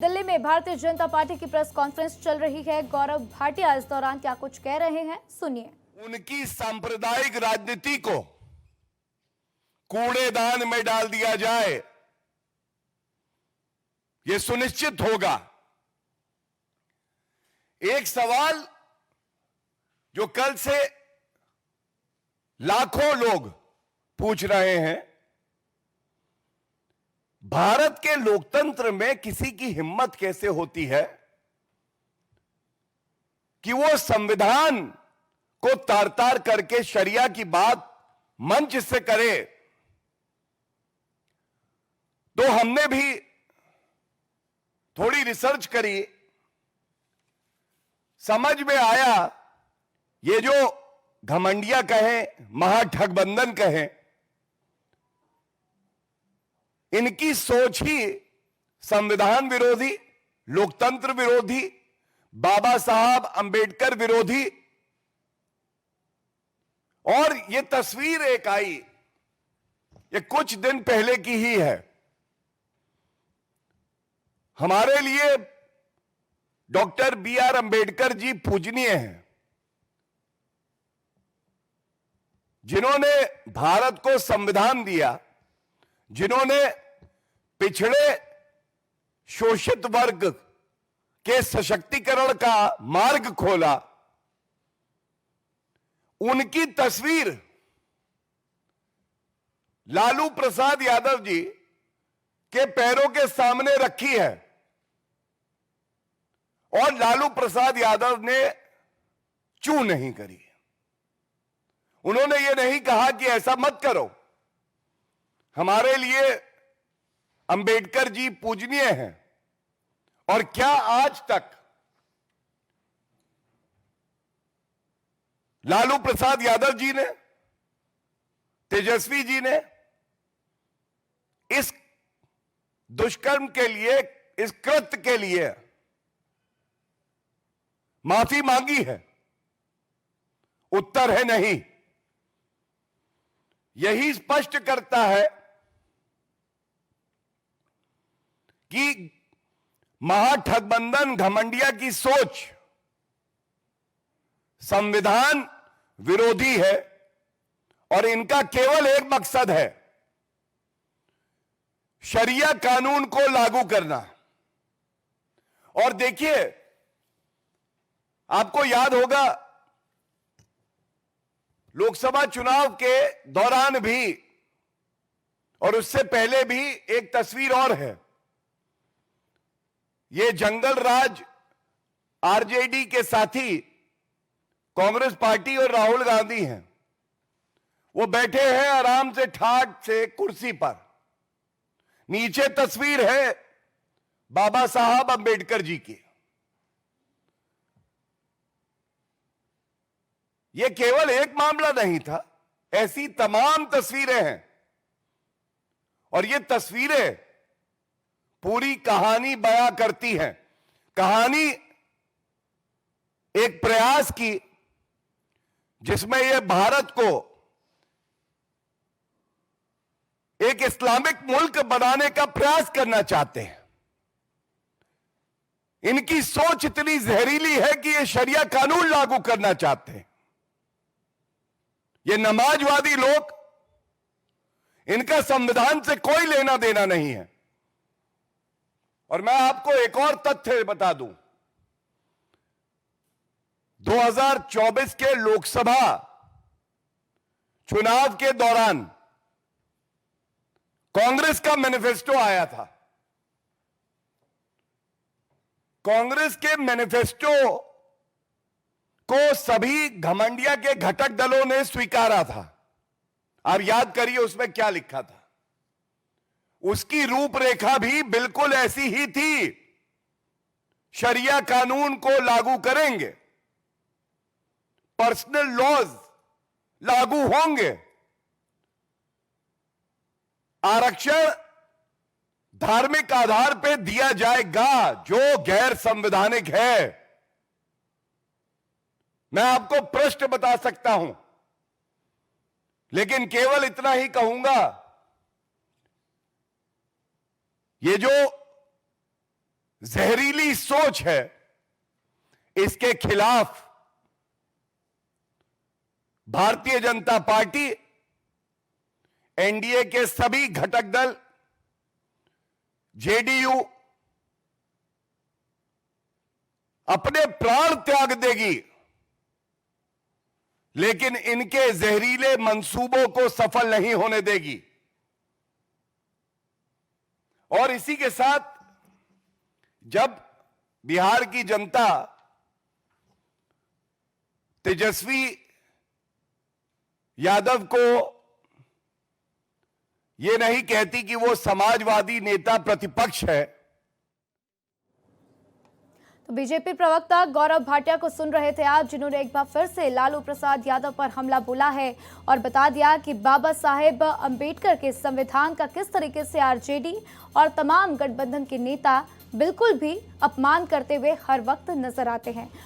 दिल्ली में भारतीय जनता पार्टी की press conference चल रही है। गौरव भाटिया इस दौरान क्या कुछ कह रहे हैं, सुनिए। उनकी सांप्रदायिक राजनीति को कूड़ेदान में डाल दिया जाए, यह सुनिश्चित होगा। एक सवाल जो कल से लाखों लोग पूछ रहे हैं, भारत के लोकतंत्र में किसी की हिम्मत कैसे होती है कि वो संविधान को तार तार करके शरिया की बात मंच से करे। तो हमने भी थोड़ी रिसर्च करी, समझ में आया ये जो घमंडिया कहें, महाठगबंधन कहें, इनकी सोच ही संविधान विरोधी, लोकतंत्र विरोधी, बाबा साहब अंबेडकर विरोधी। और ये तस्वीर एक आई, ये कुछ दिन पहले की ही है। हमारे लिए डॉक्टर B.R. अंबेडकर जी पूजनीय हैं, जिन्होंने भारत को संविधान दिया, जिन्होंने पिछड़े शोषित वर्ग के सशक्तिकरण का मार्ग खोला। उनकी तस्वीर लालू प्रसाद यादव जी के पैरों के सामने रखी है और लालू प्रसाद यादव ने चू नहीं करी। उन्होंने ये नहीं कहा कि ऐसा मत करो। हमारे लिए अंबेडकर जी पूजनीय हैं। और क्या आज तक लालू प्रसाद यादव जी ने, तेजस्वी जी ने इस दुष्कर्म के लिए, इस कृत्य के लिए माफी मांगी है? उत्तर है नहीं। यही स्पष्ट करता है कि महाठगबंधन घमंडिया की सोच संविधान विरोधी है और इनका केवल एक मकसद है, शरिया कानून को लागू करना। और देखिए, आपको याद होगा लोकसभा चुनाव के दौरान भी और उससे पहले भी एक तस्वीर और है। ये जंगल राज आरजेडी के साथी कांग्रेस पार्टी और राहुल गांधी हैं। वो बैठे हैं आराम से ठाट से कुर्सी पर। नीचे तस्वीर है बाबा साहब अंबेडकर जी की। ये केवल एक मामला नहीं था, ऐसी तमाम तस्वीरें हैं। और ये तस्वीरें पूरी कहानी बयां करती हैं। कहानी एक प्रयास की जिसमें ये भारत को एक इस्लामिक मुल्क बनाने का प्रयास करना चाहते हैं। इनकी सोच इतनी जहरीली है कि ये शरिया कानून लागू करना चाहते हैं। ये नमाजवादी लोग, इनका संविधान से कोई लेना देना नहीं है। और मैं आपको एक और तथ्य बता दूं, 2024 के लोकसभा चुनाव के दौरान कांग्रेस का मैनिफेस्टो आया था। कांग्रेस के मैनिफेस्टो को सभी घमंडिया के घटक दलों ने स्वीकारा था। आप याद करिए उसमें क्या लिखा था। उसकी रूपरेखा भी बिल्कुल ऐसी ही थी, शरिया कानून को लागू करेंगे, पर्सनल लॉज लागू होंगे, आरक्षण धार्मिक आधार पर दिया जाएगा जो गैर संवैधानिक है। मैं आपको प्रश्न बता सकता हूं, लेकिन केवल इतना ही कहूंगा, ये जो जहरीली सोच है, इसके खिलाफ भारतीय जनता पार्टी, एनडीए के सभी घटक दल, जेडीयू अपने प्राण त्याग देगी, लेकिन इनके जहरीले मंसूबों को सफल नहीं होने देगी। और इसी के साथ जब बिहार की जनता तेजस्वी यादव को यह नहीं कहती कि वो समाजवादी नेता प्रतिपक्ष है। तो बीजेपी प्रवक्ता गौरव भाटिया को सुन रहे थे आप, जिन्होंने एक बार फिर से लालू प्रसाद यादव पर हमला बोला है और बता दिया कि बाबा साहेब अंबेडकर के संविधान का किस तरीके से आरजेडी और तमाम गठबंधन के नेता बिल्कुल भी अपमान करते हुए हर वक्त नजर आते हैं।